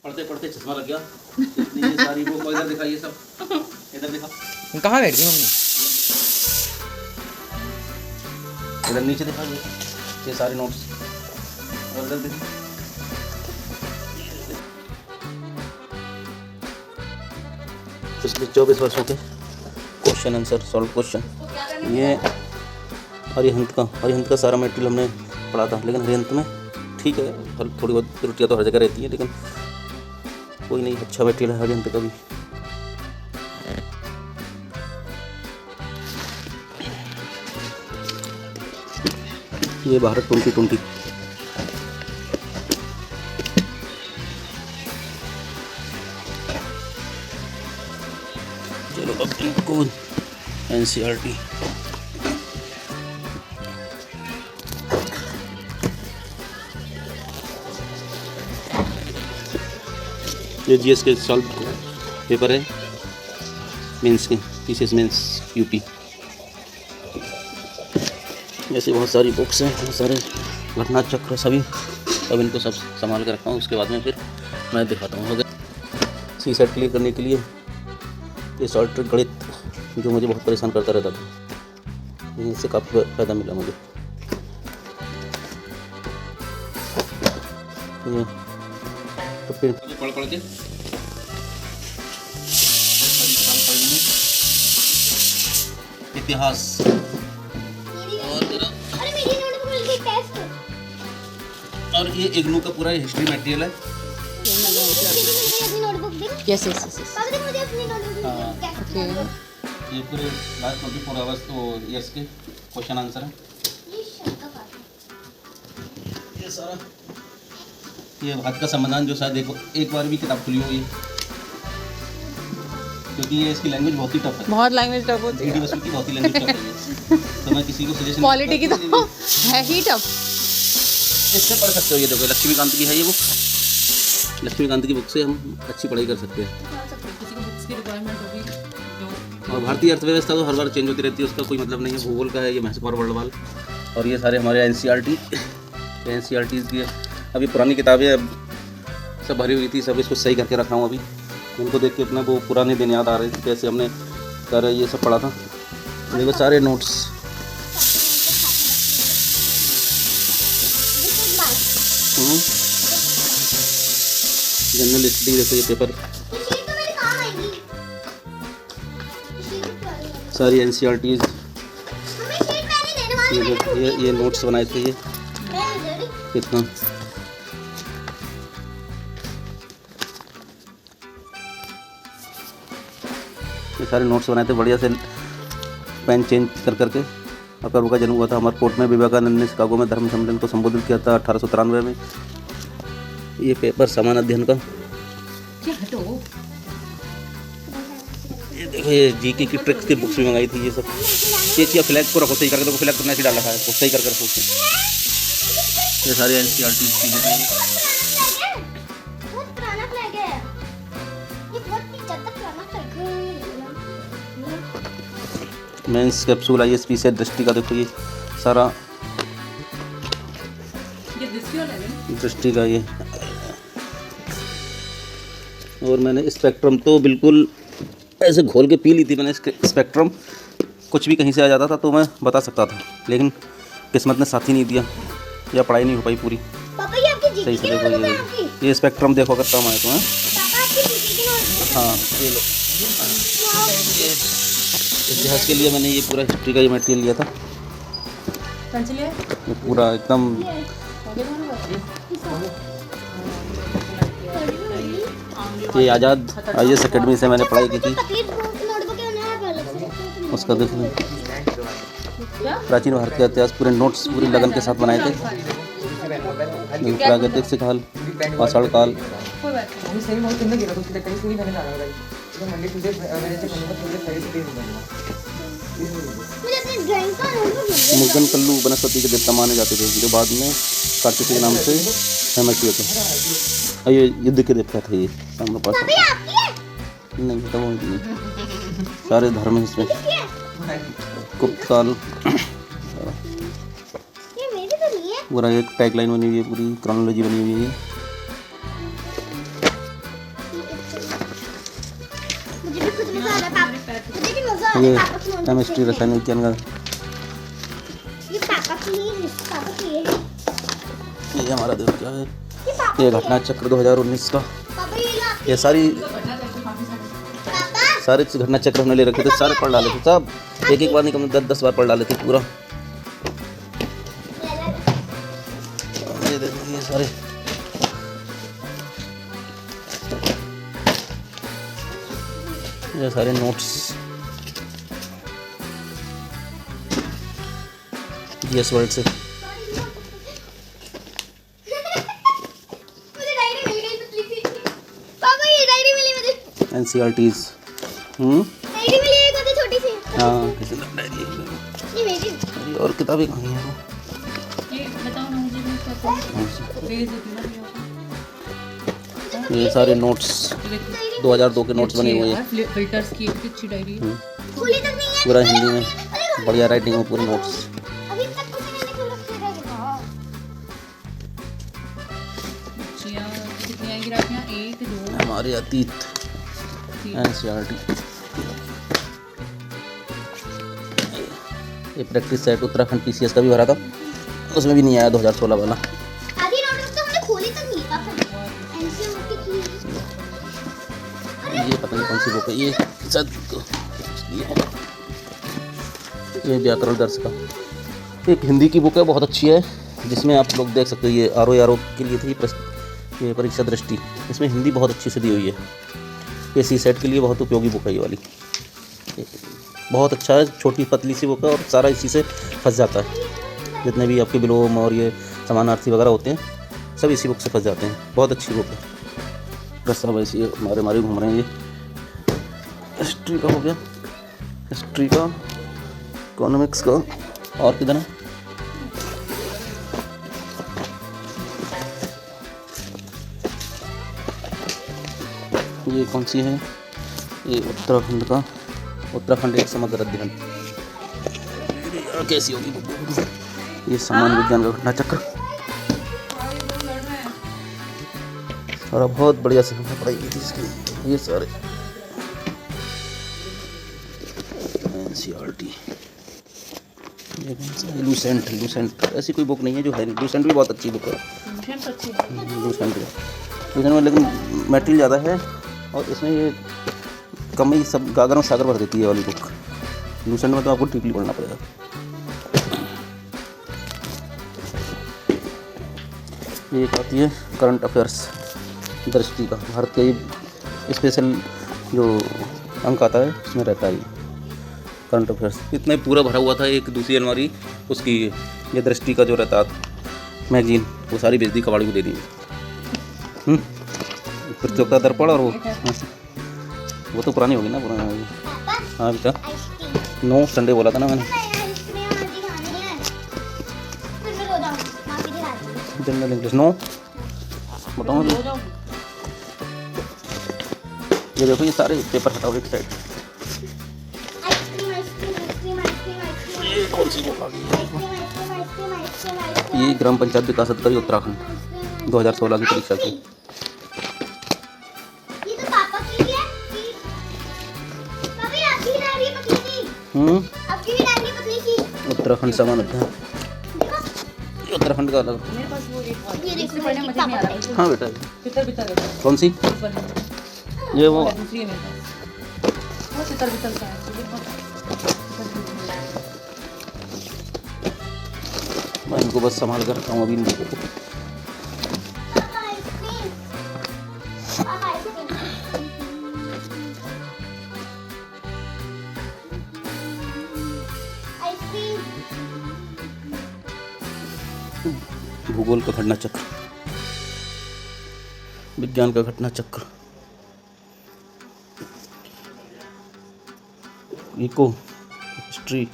पढ़ते पढ़ते चश्मा लग गया। इतनी ये सारी बुक इधर दिखाइए सब, इधर दिखा। कहाँ बैठ गई मम्मी? इधर नीचे दिखाइए ये सारे नोट्स, और इधर देखिए। पिछले 24 वर्षों के क्वेश्चन आंसर सॉल्व क्वेश्चन। ये हरिहंत का सारा मटेरियल हमने पढ़ा था, लेकिन हरिहंत में ठीक है, थोड़ी बहुत त्रुटियाँ तो हर जगह रहती है, लेकिन कोई नहीं, अच्छा मटेरियल है हरिहंत का भी। ये भारत 2020 चलो अब इनको NCERT ये GS के सॉल्व पेपर है मेंस के, PCS मेंस UP। ऐसे बहुत सारी बुक्स हैं, बहुत सारे घटना चक्र सभी। अब इनको सब संभाल कर रखा हूँ, उसके बाद में फिर मैं दिखाता हूँ। CSET क्लियर करने के लिए ये शॉर्ट गणित जो मुझे बहुत परेशान करता रहता था, इससे काफ़ी फ़ायदा मिला मुझे। ये तो फिर पढ़ के इतिहास और ये इग्नू का पूरा हिस्ट्री मटेरियल है। Yes yes yes. हाँ, ओके। ये पूरे लास्ट 24 आवर्स तो ईयर्स के क्वेश्चन आंसर है। ये सारा ये भारत का संविधान जो शायद देखो एक बार भी किताब खुली हुई है, क्योंकि ये इसकी लैंग्वेज बहुत ही टफ है। बहुत लैंग्वेज टफ होती है। बसु की बहुत ही लैंग्वेज टफ है, तो मैं किसी को सजेशन क्वालिटी की तो है ही टफ। इससे पढ़ सकते हो। ये देखो लक्ष्मीकांत की है ये बुक, लक्ष्मीकांत की बुक से हम अच्छी पढ़ाई कर सकते हैं। और भारतीय अर्थव्यवस्था तो हर बार चेंज होती रहती है, उसका कोई मतलब नहीं है। भूगोल का है ये महसूस वर्ल्डवाल, और ये सारे हमारे NCERT की अभी पुरानी किताबें अब सब भरी हुई थी, सब इसको सही करके रखा हूँ अभी। उनको देख के अपना वो पुराने दिन याद आ रहे थे, कैसे हमने कर ये सब पढ़ा था। देखो सारे नोट्स, जनरल स्टडी देखो ये पेपर सारी NCERTs, ये नोट्स बनाए थे। ये कितना ये सारे नोट्स बनाए थे बढ़िया से, पेन चेंज कर करके। अकबर का जन्म हुआ था अमरकोट में, विवेकानंद ने शिकागो में धर्म सम्मेलन को संबोधित किया था 1893 में। ये पेपर समान अध्ययन का। ये देखो ये GK की ट्रिक्स की बुक्स भी मंगाई थी। ये सब ये चीज़ फ्लैग को रखो सही करके, देखो फ्लैग तो नहीं डाल रखा है, वो सही कर रखो। ये सारे NCERT की चीज़ें हैं। मेंस कैप्सूल ISP से दृष्टि का देखो ये सारा दृष्टि का ये। और मैंने स्पेक्ट्रम तो बिल्कुल ऐसे घोल के पी ली थी मैंने। स्पेक्ट्रम कुछ भी कहीं से आ जाता था तो मैं बता सकता था, लेकिन किस्मत ने साथ ही नहीं दिया, या पढ़ाई नहीं हो पाई पूरी सही से। देखो ये स्पेक्ट्रम देखो अगर काम आए तो है। हाँ ये लो, ये इतिहास के लिए मैंने ये पूरा हिस्ट्री का ये मटेरियल लिया था, ये पूरा एकदम। ये आज़ाद IAS अकेडमी से मैंने पढ़ाई की थी, उसका देखो प्राचीन भारत का इतिहास पूरे नोट्स पूरी लगन के साथ बनाए थे। प्रागैतिक से काल, पाषाण काल, मुगन कल्लू वनस्पति के देवता माने जाते थे, जो बाद में कार्तिक के नाम से फेमस हुए थे। ये युद्ध के देवता थे। ये सामने पास नहीं तो वो नहीं, सारे धर्म इसमें। गुप्त काल पूरा एक टैगलाइन बनी हुई है, पूरी क्रोनोलॉजी बनी हुई है। मुझे भी खुद मजा आ रहा है पापा, मुझे भी मजा आ रहा ये है पापा की मम्मी केमिस्ट्री को रसायन विज्ञान का ये पापा की ये हमारा देखो क्या है, ये पापा ये घटना चक्र 2019 का। पापा ये ला ये सारी पापा सारे घटना चक्र हमने ले रखे थे, सारे पढ़ डाले थे सब, एक एक बार नहीं कम 10 बार पढ़ डाले थे पूरा। ये देखो ये सारे नोट्स जीएस वर्ल्ड से। मुझे डायरी मिल गई पतली सी पापा ये डायरी मिली मुझे NCERTs। डायरी मिली एक होती छोटी सी हाँ किसी का डायरी ये मेरी है। और किताबें कहाँ हैं वो? ये बताओ ना मुझे भी कैसे भेज देती ना ये सारे नोट्स 2002 के नोट्स बने हुए हैं फिल्टर्स की एक अच्छी डायरी है। खुली तक नहीं है पूरा हिंदी में बढ़िया राइटिंग में पूरे नोट्स। अभी तक कुछ नहीं खोल रखा है बच्चियाँ कितनी आएगी राखियाँ? 1 2 हमारे अतीत 3 NCERT। ये प्रैक्टिस सेट उत्तराखंड PCS का भी भरा था, उसमें भी नहीं आया 2016 वाला। आधी नोटबुक तो हमने खोली तक नहीं पापा एनसीईआरटी की ये पता नहीं कौन सी बुक है, ये शायद ये व्याकरण दर्श का एक हिंदी की बुक है, बहुत अच्छी है, जिसमें आप लोग देख सकते हो। ये आर के लिए थी ये परीक्षा दृष्टि, इसमें हिंदी बहुत अच्छी से दी हुई है। ये CSET के लिए बहुत उपयोगी बुक है ये वाली, बहुत अच्छा है, छोटी पतली सी बुक है और सारा इसी से फंस जाता है। जितने भी आपके विलोम और ये समानार्थी वगैरह होते हैं सब इसी बुक से फंस जाते हैं, बहुत अच्छी बुक है। बस सब ऐसे हमारे घूम रहे हैं। ये हिस्ट्री का हो गया, हिस्ट्री का, इकोनॉमिक्स का, और किधर है ये कौन सी है, ये उत्तराखंड का, उत्तराखंड एक समग्र अध्ययन। कैसी होगी बुक? ये सामान्य विज्ञान का घटना चक्र, और बहुत बढ़िया से हमने पढ़ाई की थी इसकी। ये सारे NCERT, ये कौन सा है? लूसेंट ऐसी कोई बुक नहीं है जो है नहीं। लूसेंट भी बहुत अच्छी बुक है, लूसेंट में लेकिन मटेरियल ज़्यादा है और इसमें ये कम ही सब गागर में सागर भर देती है वाली बुक। लूसेंट में तो आपको डीपली पढ़ना पड़ेगा। ये एक आती है करंट अफेयर्स दृष्टि का, भारत का ये स्पेशल जो अंक आता है उसमें रहता है करंट अफेयर्स। इतना ही पूरा भरा हुआ था। एक दूसरी अलमारी उसकी ये दृष्टि का जो रहता मैगजीन, वो सारी बेच दी, कबाड़ी को दे दी। प्रतियोगिता दर्पण और वो तो पुरानी होगी ना, पुरानी होगी। हाँ बेटा, आइसक्रीम 9 संडे बोला था ना मैंने। आइसक्रीम आधी खानी है फिर मैं रो जाऊंगी मां की दिखाती जनरल इंग्लिश 9 बताओ। ये देखो ये सारे पेपर हटाओ एक side. Ice cream ice cream ice cream ice cream ice cream ये कौन सी बुक आ गई है? आइसक्रीम आइसक्रीम आइसक्रीम आइसक्रीम ये ग्राम पंचायत विकास अधिकारी उत्तराखंड 2016 की परीक्षा की। ये तो पापा की है पापा ये आपकी भी डायरी है पतली सी आपकी भी डायरी है पतली सी उत्तराखंड समान होता है, देखो ये उत्तराखंड का अलग। मेरे पास वो एक ये देखो पढ़ने में मजा नहीं आ रहा। हाँ बेटा, पितर कौन सी? ये वो दूसरी है मेरे पास, वो पितर का है। मैं इनको बस संभाल कर रखता हूँ अभी। पापा आइसक्रीम पापा आइसक्रीम आइसक्रीम भूगोल का घटना चक्र, विज्ञान का घटना चक्र, इको, हिस्ट्री,